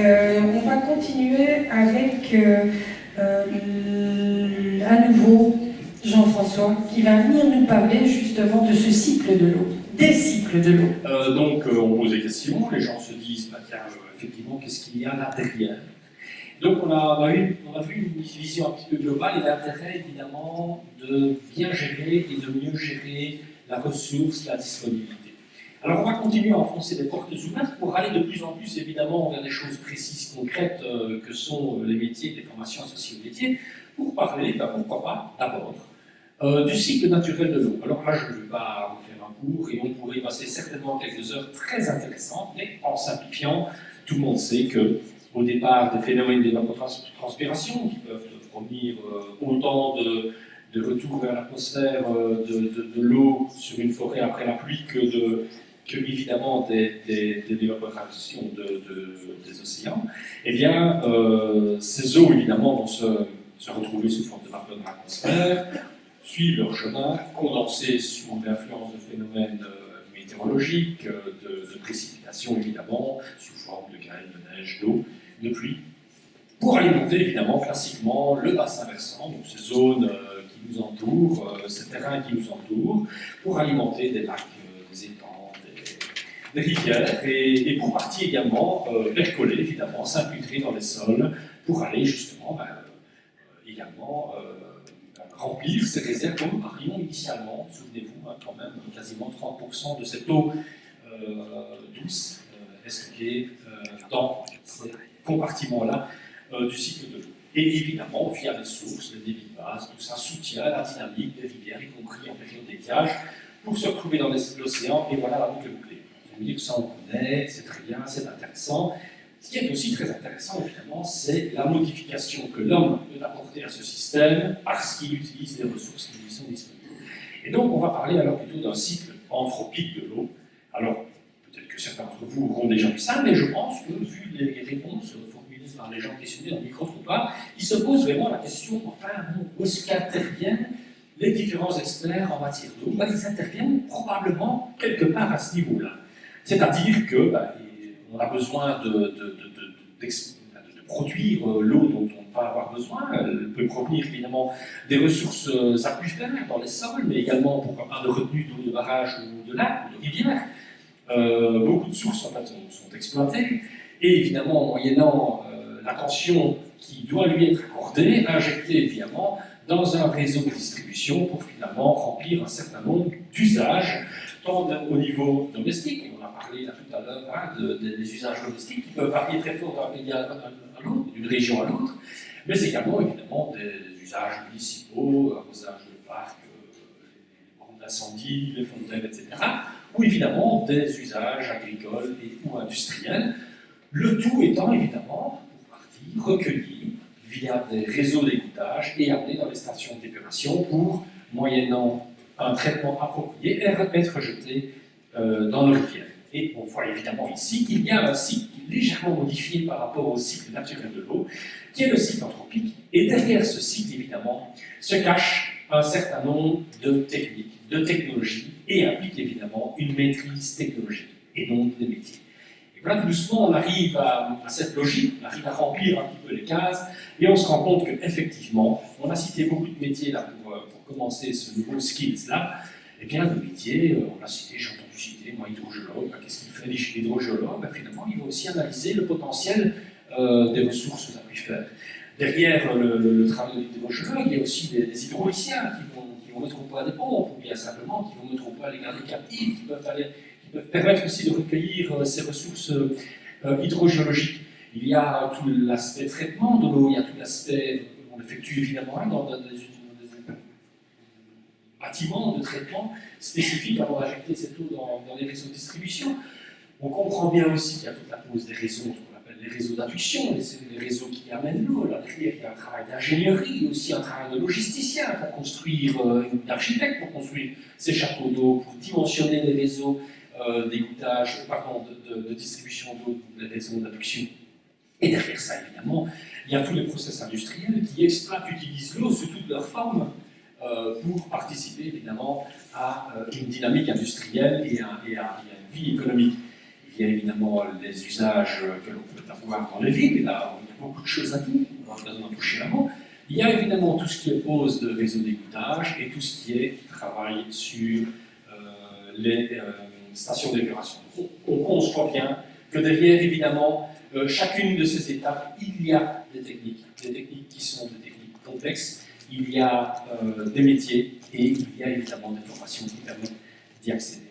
On va continuer avec à nouveau Jean-François qui va venir nous parler justement de ce cycle de l'eau, des cycles de l'eau. Donc on pose des questions, les gens se disent, bah, tiens, effectivement, qu'est-ce qu'il y a là derrière? Donc on a vu une vision un petit peu globale et l'intérêt évidemment de bien gérer et de mieux gérer la ressource, la disponibilité. Alors on va continuer à enfoncer des portes ouvertes pour aller de plus en plus évidemment vers des choses précises, concrètes que sont les métiers, les formations associées aux métiers, pour parler, bah, pourquoi pas, d'abord du cycle naturel de l'eau. Alors là je ne vais pas vous faire un cours et on pourrait y passer certainement quelques heures très intéressantes, mais en simplifiant, tout le monde sait que au départ des phénomènes d'évapotranspiration qui peuvent provenir autant de retour vers l'atmosphère de l'eau sur une forêt après la pluie que évidemment des évaporations des océans, eh bien ces eaux évidemment vont se retrouver sous forme de vapeur de l'atmosphère, suivent leur chemin, condensés sous l'influence de phénomènes météorologiques, de précipitations évidemment, sous forme de grêle, de neige, d'eau, de pluie, pour alimenter évidemment classiquement le bassin versant, donc ces zones qui nous entourent, ces terrains qui nous entourent, pour alimenter des lacs, des étangs, des rivières, et pour partie également percoler évidemment, s'infiltrer dans les sols, pour aller justement également remplir ces réserves dont nous parlions initialement, souvenez-vous, hein, quand même, quasiment 30% de cette eau douce est stockée dans ces compartiments-là du cycle de l'eau. Et évidemment, via les sources, les débits de base, tout ça soutient la dynamique des rivières, y compris en période d'étiage, pour se retrouver dans l'océan, et voilà la boucle bouclée. Vous voyez que ça on connaît, c'est très bien, c'est intéressant. Ce qui est aussi très intéressant, évidemment, c'est la modification que l'homme peut apporter à ce système parce qu'il utilise les ressources qui lui sont disponibles. Et donc, on va parler alors plutôt d'un cycle anthropique de l'eau. Alors, peut-être que certains d'entre vous auront déjà vu ça, mais je pense que, vu les réponses formulées par les gens questionnés dans le micro-trottoir, il se pose vraiment la question, enfin, où est-ce qu'interviennent les différents experts en matière d'eau? Ben, ils interviennent probablement quelque part à ce niveau-là. C'est-à-dire que on a besoin de produire l'eau dont on va avoir besoin. Elle peut provenir évidemment des ressources aquifères dans les sols, mais également, pourquoi pas, de retenues d'eau de barrages ou de lacs ou de rivières. Beaucoup de sources en fait, sont exploitées, et évidemment, moyennant l'attention qui doit lui être accordée, injectée évidemment dans un réseau de distribution pour finalement remplir un certain nombre d'usages, tant au niveau domestique, on a parlé là tout à l'heure hein, des usages domestiques qui peuvent varier très fort d'un pays à l'autre, d'une région à l'autre, mais également évidemment des usages municipaux, arrosage de parcs, les bornes d'incendie, les fontaines, etc., ou évidemment des usages agricoles ou industriels, le tout étant évidemment, pour partie, recueilli via des réseaux d'égouttage et amené dans les stations d'épuration pour, moyennant un traitement approprié, être jeté dans nos rivières. Et on voit évidemment ici qu'il y a un cycle légèrement modifié par rapport au cycle naturel de l'eau, qui est le cycle anthropique. Et derrière ce cycle, évidemment, se cache un certain nombre de techniques, de technologies, et implique évidemment une maîtrise technologique, et donc des métiers. Et voilà, doucement, on arrive à cette logique, on arrive à remplir un petit peu les cases, et on se rend compte qu'effectivement, on a cité beaucoup de métiers là pour commencer ce nouveau skills-là. Eh bien, le métier, on a cité, j'ai entendu citer, moi, hydrogéologue, qu'est-ce qu'il fait l'hydrogéologue? Finalement, il va aussi analyser le potentiel des ressources aquifères. Derrière le travail de l'hydrogéologue, il y a aussi des hydrauliciens qui vont mettre au point des pompes, ou bien simplement qui vont mettre au point les gardes captives, qui peuvent permettre aussi de recueillir ces ressources hydrogéologiques. Il y a tout l'aspect traitement de l'eau, il y a tout l'aspect, on effectue évidemment dans des bâtiments de traitement spécifiques avant d'injecter cette eau dans les réseaux de distribution. On comprend bien aussi qu'il y a toute la pose des réseaux, qu'on appelle les réseaux d'adduction, les réseaux qui amènent l'eau. Là derrière, il y a un travail d'ingénierie, aussi un travail de logisticien pour construire, d'architecte pour construire ces châteaux d'eau, pour dimensionner les réseaux d'égouttage, pardon, de distribution d'eau, les réseaux d'adduction. Et derrière ça, évidemment, il y a tous les process industriels qui exploitent, utilisent l'eau sous toutes leurs formes pour participer évidemment à une dynamique industrielle et à une vie économique. Il il y a évidemment les usages que l'on peut avoir dans les villes, là, on a beaucoup de choses à dire, on va en toucher avant. Il y a évidemment tout ce qui est pose de réseau d'égouttage et tout ce qui est travail sur les stations d'épuration. On conçoit bien que derrière, évidemment, chacune de ces étapes, il y a des techniques qui sont des techniques complexes, il y a des métiers et il y a évidemment des formations qui permettent d'y accéder.